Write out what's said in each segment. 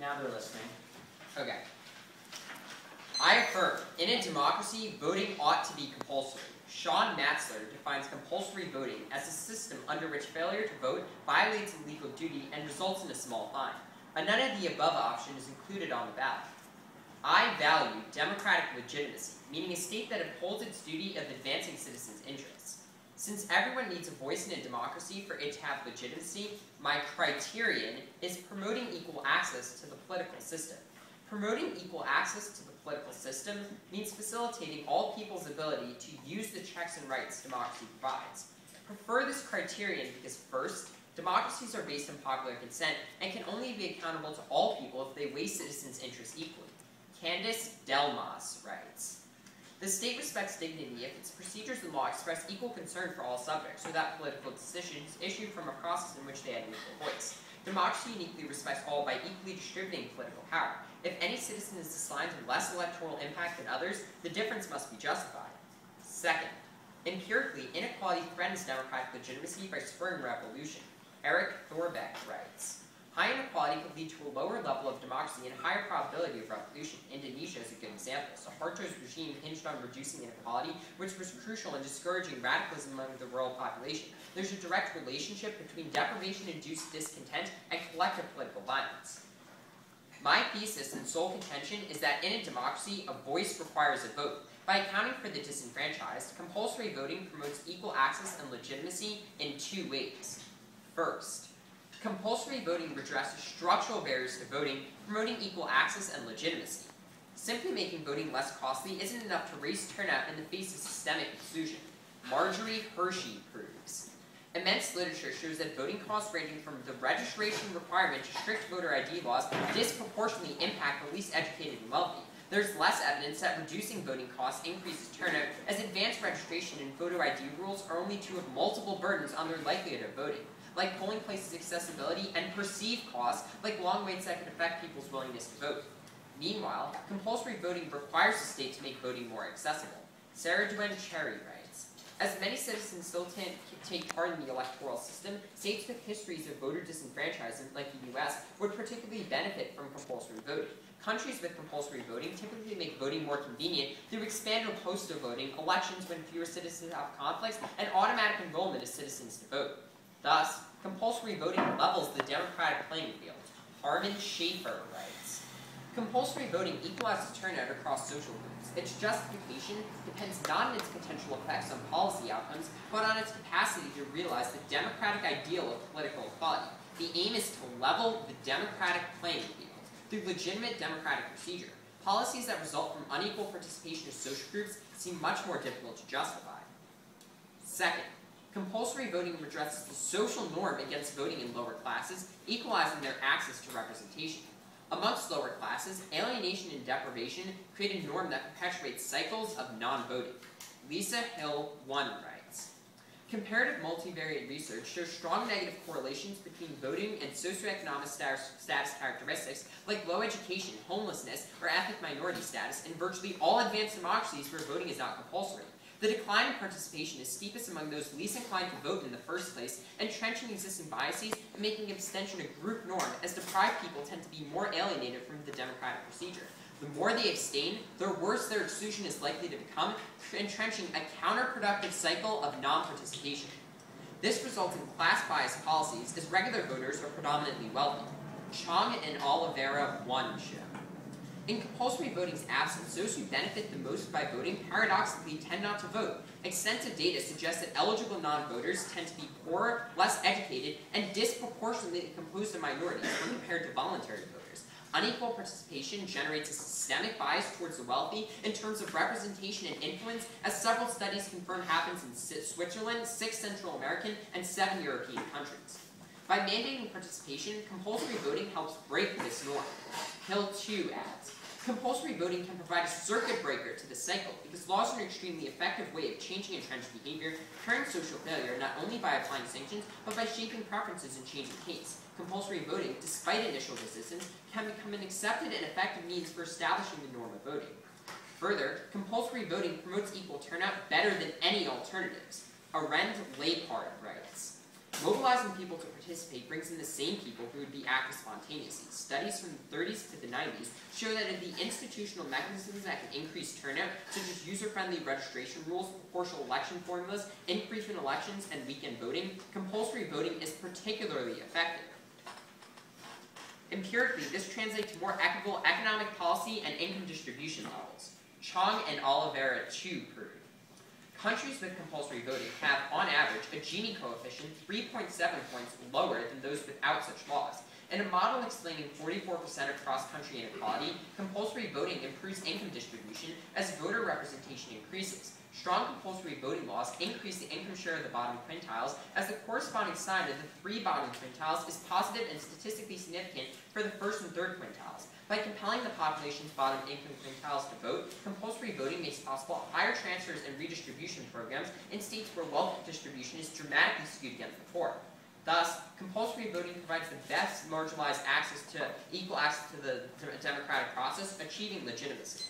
Now they're listening. Okay. I affirm, in a democracy, voting ought to be compulsory. Sean Matzler defines compulsory voting as a system under which failure to vote violates a legal duty and results in a small fine. A none of the above option is included on the ballot. I value democratic legitimacy, meaning a state that upholds its duty of advancing citizens' interests. Since everyone needs a voice in a democracy for it to have legitimacy, my criterion is promoting equal access to the political system. Promoting equal access to the political system means facilitating all people's ability to use the checks and rights democracy provides. Prefer this criterion because, first, democracies are based on popular consent and can only be accountable to all people if they weigh citizens' interests equally. Candace Delmas writes, "The state respects dignity if its procedures and law express equal concern for all subjects, or that political decisions issued from a process in which they had an equal voice. Democracy uniquely respects all by equally distributing political power. If any citizen is assigned less electoral impact than others, the difference must be justified." Second, empirically, inequality threatens democratic legitimacy by spurring revolution. Eric Thorbeck writes, "High inequality could lead to a lower level of democracy and higher probability of revolution. Indonesia is a good example. Suharto's regime hinged on reducing inequality, which was crucial in discouraging radicalism among the rural population. There's a direct relationship between deprivation-induced discontent and collective political violence." My thesis and sole contention is that in a democracy, a voice requires a vote. By accounting for the disenfranchised, compulsory voting promotes equal access and legitimacy in two ways. First, compulsory voting redresses structural barriers to voting, promoting equal access and legitimacy. Simply making voting less costly isn't enough to raise turnout in the face of systemic exclusion. Marjorie Hershey proves. Immense literature shows that voting costs ranging from the registration requirement to strict voter ID laws disproportionately impact the least educated and wealthy. There's less evidence that reducing voting costs increases turnout, as advanced registration and voter ID rules are only two of multiple burdens on their likelihood of voting, like polling places accessibility and perceived costs, like long waits that could affect people's willingness to vote. Meanwhile, compulsory voting requires the state to make voting more accessible. Sarah Duen Cherry writes, "As many citizens still take part in the electoral system, states with histories of voter disenfranchisement, like the US, would particularly benefit from compulsory voting. Countries with compulsory voting typically make voting more convenient through expanded postal voting, elections when fewer citizens have conflicts, and automatic enrollment of citizens to vote. Thus, compulsory voting levels the democratic playing field." Harmon Schaefer writes, "Compulsory voting equalizes turnout across social groups. Its justification depends not on its potential effects on policy outcomes, but on its capacity to realize the democratic ideal of political equality. The aim is to level the democratic playing field through legitimate democratic procedure. Policies that result from unequal participation of social groups seem much more difficult to justify." Second, compulsory voting redresses the social norm against voting in lower classes, equalizing their access to representation. Amongst lower classes, alienation and deprivation create a norm that perpetuates cycles of non-voting. Lisa Hill 1 writes, "Comparative multivariate research shows strong negative correlations between voting and socioeconomic status characteristics like low education, homelessness, or ethnic minority status in virtually all advanced democracies where voting is not compulsory. The decline in participation is steepest among those least inclined to vote in the first place, entrenching existing biases and making abstention a group norm, as deprived people tend to be more alienated from the democratic procedure. The more they abstain, the worse their exclusion is likely to become, entrenching a counterproductive cycle of non-participation. This results in class-biased policies, as regular voters are predominantly wealthy." Chong and Oliveira 1 show. "In compulsory voting's absence, those who benefit the most by voting paradoxically tend not to vote. Extensive data suggests that eligible non-voters tend to be poorer, less educated, and disproportionately composed of minorities when compared to voluntary voters. Unequal participation generates a systemic bias towards the wealthy in terms of representation and influence, as several studies confirm happens in Switzerland, 6 Central American, and 7 European countries. By mandating participation, compulsory voting helps break this norm." Hill 2 adds, "Compulsory voting can provide a circuit breaker to the cycle because laws are an extremely effective way of changing entrenched behavior, curing social failure not only by applying sanctions, but by shaping preferences and changing tastes. Compulsory voting, despite initial resistance, can become an accepted and effective means for establishing the norm of voting. Further, compulsory voting promotes equal turnout better than any alternatives." Arend Lepard writes, Mobilizing people to participate brings in the same people who would be active spontaneously. Studies from the 30s to the 90s show that the institutional mechanisms that can increase turnout, such as user-friendly registration rules, proportional election formulas, infrequent elections, and weekend voting, compulsory voting is particularly effective. Empirically, this translates to more equitable economic policy and income distribution levels. Chong and Oliveira, too, prove. Countries with compulsory voting have, on average, a Gini coefficient 3.7 points lower than those without such laws. In a model explaining 44% of cross-country inequality, compulsory voting improves income distribution as voter representation increases. Strong compulsory voting laws increase the income share of the bottom quintiles, as the corresponding sign of the three bottom quintiles is positive and statistically significant for the first and third quintiles. By compelling the population's bottom income quintiles to vote, compulsory voting makes possible higher transfers and redistribution programs in states where wealth distribution is dramatically skewed against the poor. Thus, compulsory voting provides the best marginalized equal access to the democratic process, achieving legitimacy.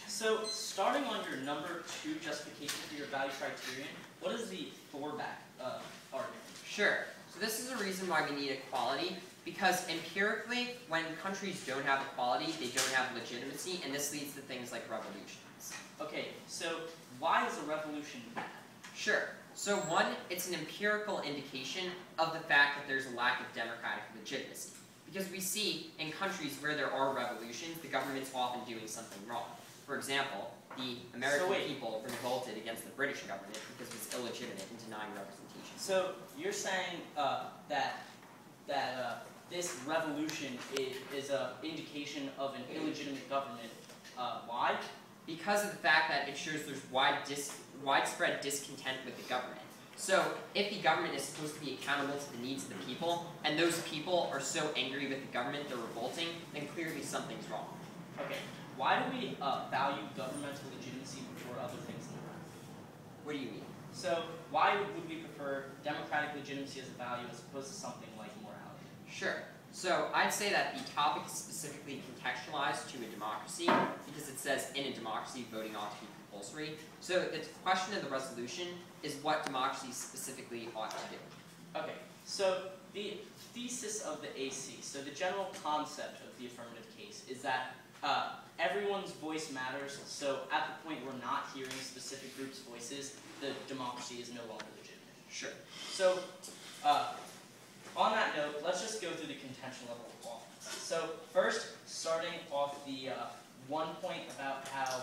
So, starting on your number 2 justification for your value criterion, what is the fallback argument? Sure. So this is a reason why we need equality, because empirically, when countries don't have equality, they don't have legitimacy, and this leads to things like revolutions. Okay, so why is a revolution bad? Sure. So one, it's an empirical indication of the fact that there's a lack of democratic legitimacy. Because we see in countries where there are revolutions, the government's often doing something wrong. For example, the American people revolted against the British government because it was illegitimate in denying representation. So you're saying that this revolution is an indication of an illegitimate government. Why? Because of the fact that it shows there's widespread discontent with the government. So if the government is supposed to be accountable to the needs of the people, and those people are so angry with the government they're revolting, then clearly something's wrong. Okay. Why do we value governmental legitimacy before other things in life? What do you mean? So, why would we prefer democratic legitimacy as a value as opposed to something like morality? Sure. So, I'd say that the topic is specifically contextualized to a democracy because it says in a democracy voting ought to be compulsory. So, the question of the resolution is what democracy specifically ought to do. Okay. So, the thesis of the AC, so the general concept of the affirmative case is that everyone's voice matters, so at the point we're not hearing specific groups' voices, the democracy is no longer legitimate. Sure. So, on that note, let's just go through the contention level of all. So, first, starting off the one point about how,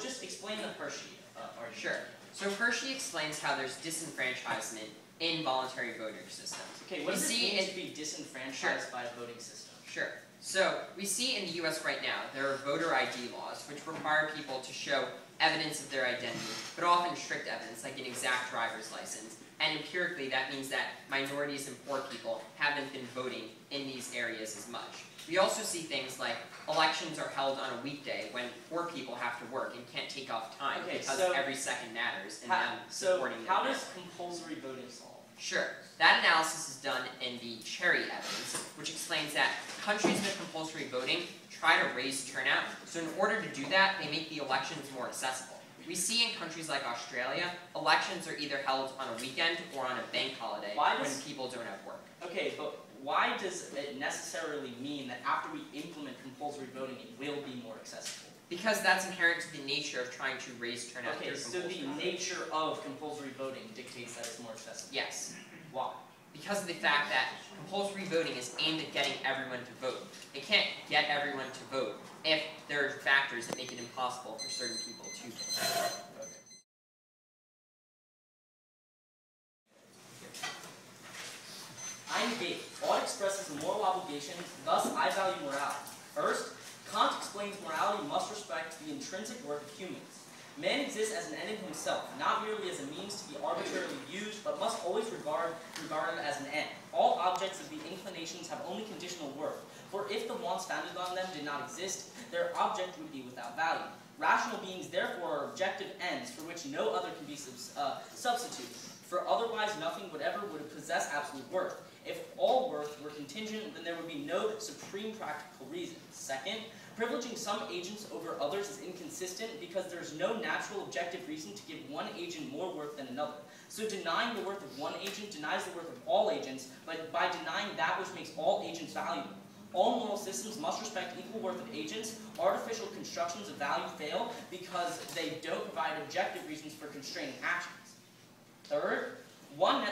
just explain the Hershey argument. Sure. So Hershey explains how there's disenfranchisement in voluntary voting systems. Okay, what does it mean to be disenfranchised by a voting system? Sure. So, we see in the U.S. right now, there are voter ID laws which require people to show evidence of their identity, but often strict evidence, like an exact driver's license. And empirically, that means that minorities and poor people haven't been voting in these areas as much. We also see things like elections are held on a weekday when poor people have to work and can't take off time because every second matters in them supporting them. So, how does compulsory voting solve? Sure. That analysis is done in the Cherry evidence, which explains that countries with compulsory voting try to raise turnout, so in order to do that, they make the elections more accessible. We see in countries like Australia, elections are either held on a weekend or on a bank holiday when people don't have work. Okay, but why does it necessarily mean that after we implement compulsory voting, it will be more accessible? Because that's inherent to the nature of trying to raise turnout through compulsory voting. So the nature of compulsory voting dictates that it's more accessible? Yes. Why? Because of the fact that compulsory voting is aimed at getting everyone to vote. It can't get everyone to vote if there are factors that make it impossible for certain people to vote. I negate. Ought expresses a moral obligation, thus I value morality. First, Kant explains morality must respect the intrinsic worth of humans. Man exists as an end in himself, not merely as a means to be arbitrarily used, but must always regarded as an end. All objects of the inclinations have only conditional worth, for if the wants founded on them did not exist, their object would be without value. Rational beings therefore are objective ends for which no other can be substituted, for otherwise nothing whatever would possess absolute worth. If all worth were contingent contingent, then there would be no supreme practical reason. Second, privileging some agents over others is inconsistent because there's no natural objective reason to give one agent more worth than another. So denying the worth of one agent denies the worth of all agents, but by denying that which makes all agents valuable. All moral systems must respect equal worth of agents. Artificial constructions of value fail because they don't provide objective reasons for constraining actions. Third, one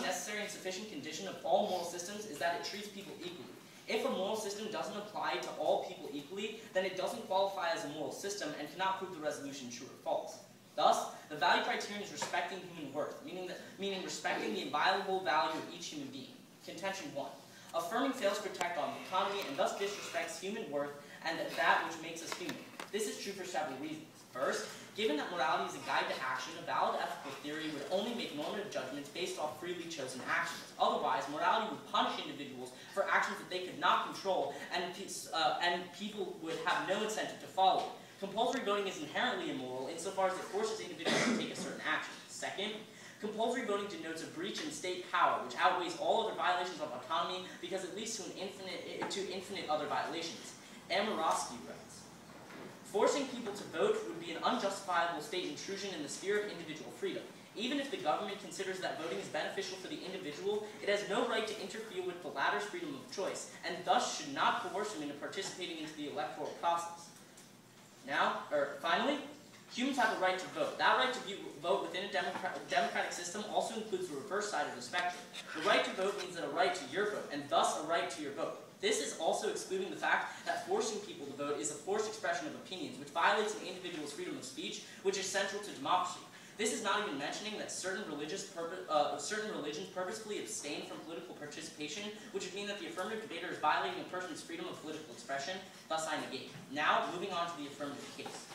necessary and sufficient condition of all moral systems is that it treats people equally. If a moral system doesn't apply to all people equally, then it doesn't qualify as a moral system and cannot prove the resolution true or false. Thus, the value criterion is respecting human worth, meaning respecting the inviolable value of each human being. Contention 1. Affirming fails to protect autonomy and thus disrespects human worth and that which makes us human. This is true for several reasons. First, given that morality is a guide to action, a valid ethical theory would only make normative judgments based off freely chosen actions. Otherwise, morality would punish individuals for actions that they could not control, and people would have no incentive to follow it. Compulsory voting is inherently immoral insofar as it forces individuals to take a certain action. Second, compulsory voting denotes a breach in state power, which outweighs all other violations of autonomy because it leads to infinite other violations. Amorosky writes, forcing people to vote would be an unjustifiable state intrusion in the sphere of individual freedom. Even if the government considers that voting is beneficial for the individual, it has no right to interfere with the latter's freedom of choice, and thus should not coerce him into participating into the electoral process. Finally, humans have a right to vote. That right to vote within a democratic system also includes the reverse side of the spectrum. The right to vote means that a right to your vote, and thus a right to your vote. This is also excluding the fact that forcing people to vote is a forced expression of opinions, which violates an individual's freedom of speech, which is central to democracy. This is not even mentioning that certain religions purposefully abstain from political participation, which would mean that the affirmative debater is violating a person's freedom of political expression, thus I negate. Now, moving on to the affirmative case.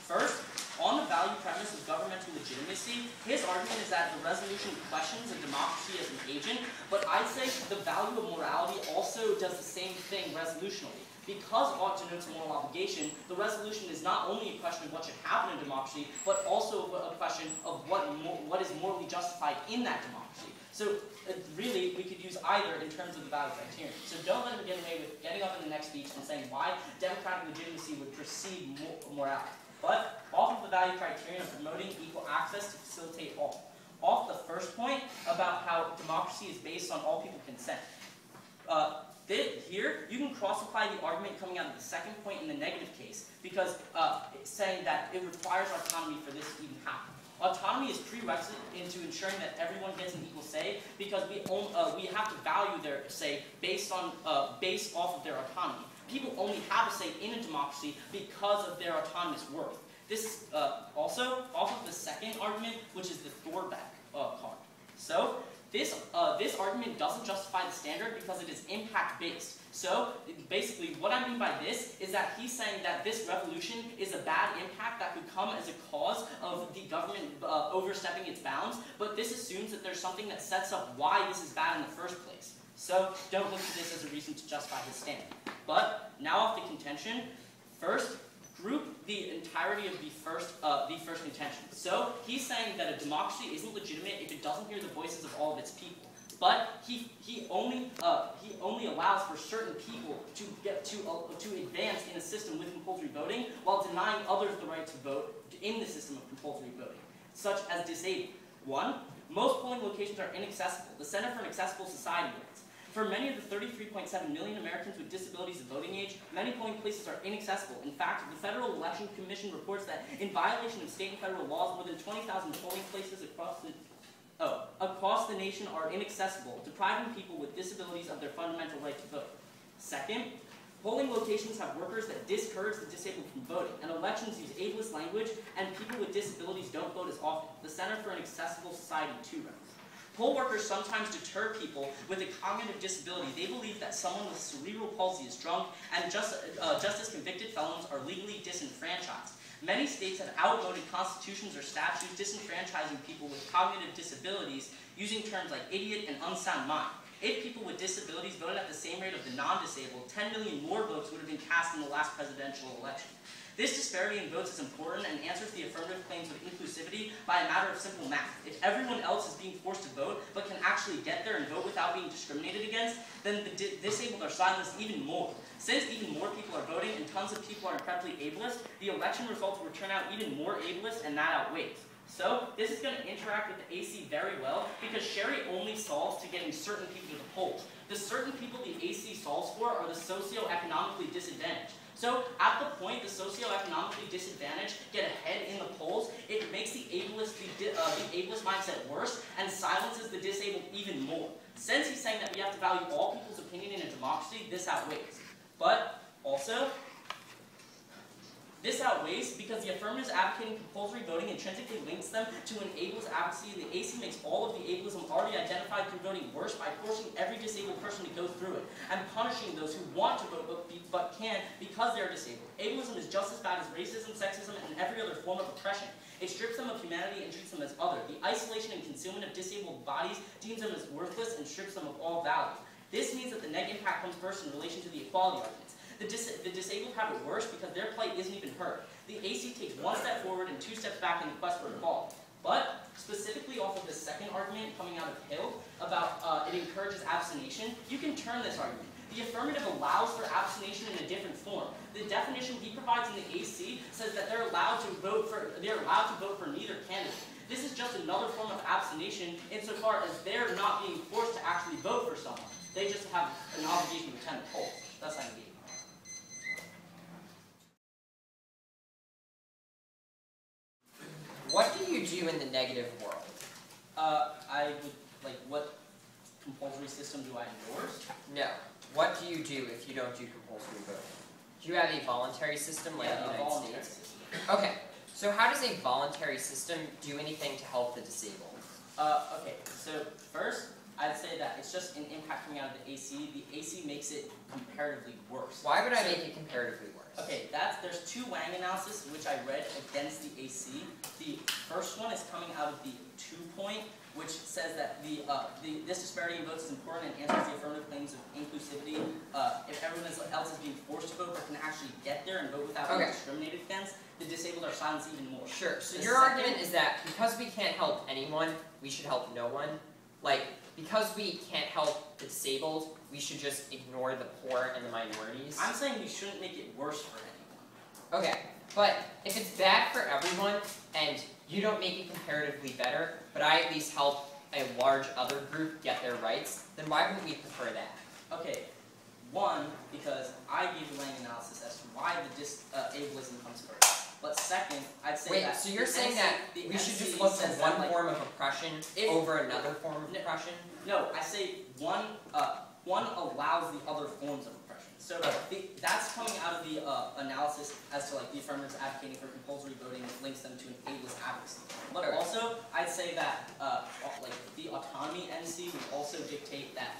First, on the value premise of governmental legitimacy, his argument is that the resolution questions a democracy as an agent, but I'd say the value of morality also does the same thing resolutionally. Because ought denotes a moral obligation, the resolution is not only a question of what should happen in democracy, but also a question of what is morally justified in that democracy. So really, we could use either in terms of the value criterion. So don't let him get away with getting up in the next speech and saying why democratic legitimacy would precede morality. But off of the value criterion of promoting equal access to facilitate all. Off the first point about how democracy is based on all people consent. Here, you can cross-apply the argument coming out of the second point in the negative case, because it's saying that it requires autonomy for this to even happen. Autonomy is prerequisite into ensuring that everyone gets an equal say, because we have to value their say based off of their autonomy. People only have a say in a democracy because of their autonomous worth. This is also off of the second argument, which is the Thorbecke card. So this argument doesn't justify the standard because it is impact-based. So basically, what I mean by this is that he's saying that this revolution is a bad impact that could come as a cause of the government overstepping its bounds, but this assumes that there's something that sets up why this is bad in the first place. So don't look to this as a reason to justify his stand. But now off the contention, first, group the entirety of the first contention. So he's saying that a democracy isn't legitimate if it doesn't hear the voices of all of its people. But he only allows for certain people to advance in a system with compulsory voting, while denying others the right to vote in the system of compulsory voting, such as disabled. 1. Most polling locations are inaccessible. The Center for an Accessible Society writes, for many of the 33.7 million Americans with disabilities of voting age, many polling places are inaccessible. In fact, the Federal Election Commission reports that in violation of state and federal laws, more than 20,000 polling places across the nation are inaccessible, depriving people with disabilities of their fundamental right to vote. Second, polling locations have workers that discourage the disabled from voting, and elections use ableist language, and people with disabilities don't vote as often. The Center for an Accessible Society 2 writes, poll workers sometimes deter people with a cognitive disability. They believe that someone with cerebral palsy is drunk, and just as convicted felons are legally disenfranchised. Many states have outvoted constitutions or statutes disenfranchising people with cognitive disabilities using terms like idiot and unsound mind. If people with disabilities voted at the same rate of the non-disabled, 10 million more votes would have been cast in the last presidential election. This disparity in votes is important and answers the affirmative claims of inclusivity by a matter of simple math. If everyone else is being forced to vote, but can actually get there and vote without being discriminated against, then the disabled are silenced even more. Since even more people are voting and tons of people are incredibly ableist, the election results will turn out even more ableist, and that outweighs. So, this is going to interact with the AC very well, because Sherry only solves to getting certain people to the polls. The certain people the AC solves for are the socioeconomically disadvantaged. So, at the point the socioeconomically disadvantaged get ahead in the polls, it makes the ableist mindset worse and silences the disabled even more. Since he's saying that we have to value all people's opinion in a democracy, this outweighs. But, also, this outweighs because the affirmatives advocating compulsory voting intrinsically links them to an ableist advocacy, and the AC makes all of the ableism already identified through voting worse by forcing every disabled person to go through it, and punishing those who want to vote but can't because they're disabled. Ableism is just as bad as racism, sexism, and every other form of oppression. It strips them of humanity and treats them as other. The isolation and concealment of disabled bodies deems them as worthless and strips them of all value. This means that the net impact comes first in relation to the equality arguments. The disabled have it worse because their plight isn't even heard. The AC takes one step forward and two steps back in the quest for equality. But, specifically off of the second argument coming out of Hill about it encourages abstination, you can turn this argument. The affirmative allows for abstination in a different form. The definition he provides in the AC says that they're allowed to vote for neither candidate. This is just another form of abstination insofar as they're not being forced to actually vote for someone. They just have an obligation to attend the polls. That's not engagement. What do you do in the negative world? What compulsory system do I endorse? No. What do you do if you don't do compulsory voting? Do you have a voluntary system like the United States? System. Okay. So how does a voluntary system do anything to help the disabled? Okay, so first, I'd say that it's just an impact coming out of the AC. The AC makes it comparatively worse. Why would I make it comparatively worse? Okay, there's two Wang analysis which I read against the AC. The first one is coming out of the 2-point, which says that this disparity in votes is important and answers the affirmative claims of inclusivity. If everyone else is being forced to vote but can actually get there and vote without being discriminated against, the disabled are silenced even more. Sure. So your argument is that because we can't help anyone, we should help no one? Like, because we can't help the disabled, we should just ignore the poor and the minorities? I'm saying we shouldn't make it worse for anyone. Okay, but if it's bad for everyone, and you don't make it comparatively better, but I at least help a large other group get their rights, then why wouldn't we prefer that? Okay, one, because I gave the Lang analysis as to why the ableism comes first. But second, I'd say that... Wait, so you're saying that we should just look for one form of oppression over another form of oppression? No, I say one allows the other forms of oppression. So that's coming out of the analysis as to the affirmatives advocating for compulsory voting links them to an ableist advocacy. But also, I'd say that the autonomy NC would also dictate that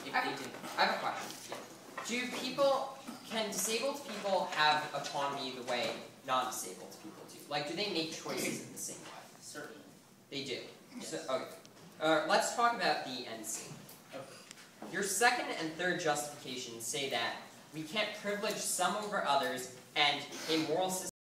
if they did. I have a question. Yeah. Can disabled people have autonomy the way non-disabled people do? Like, do they make choices in the same way? Certainly. They do. Yes. So, okay. Let's talk about the NC. Okay. Your second and third justifications say that we can't privilege some over others, and a moral system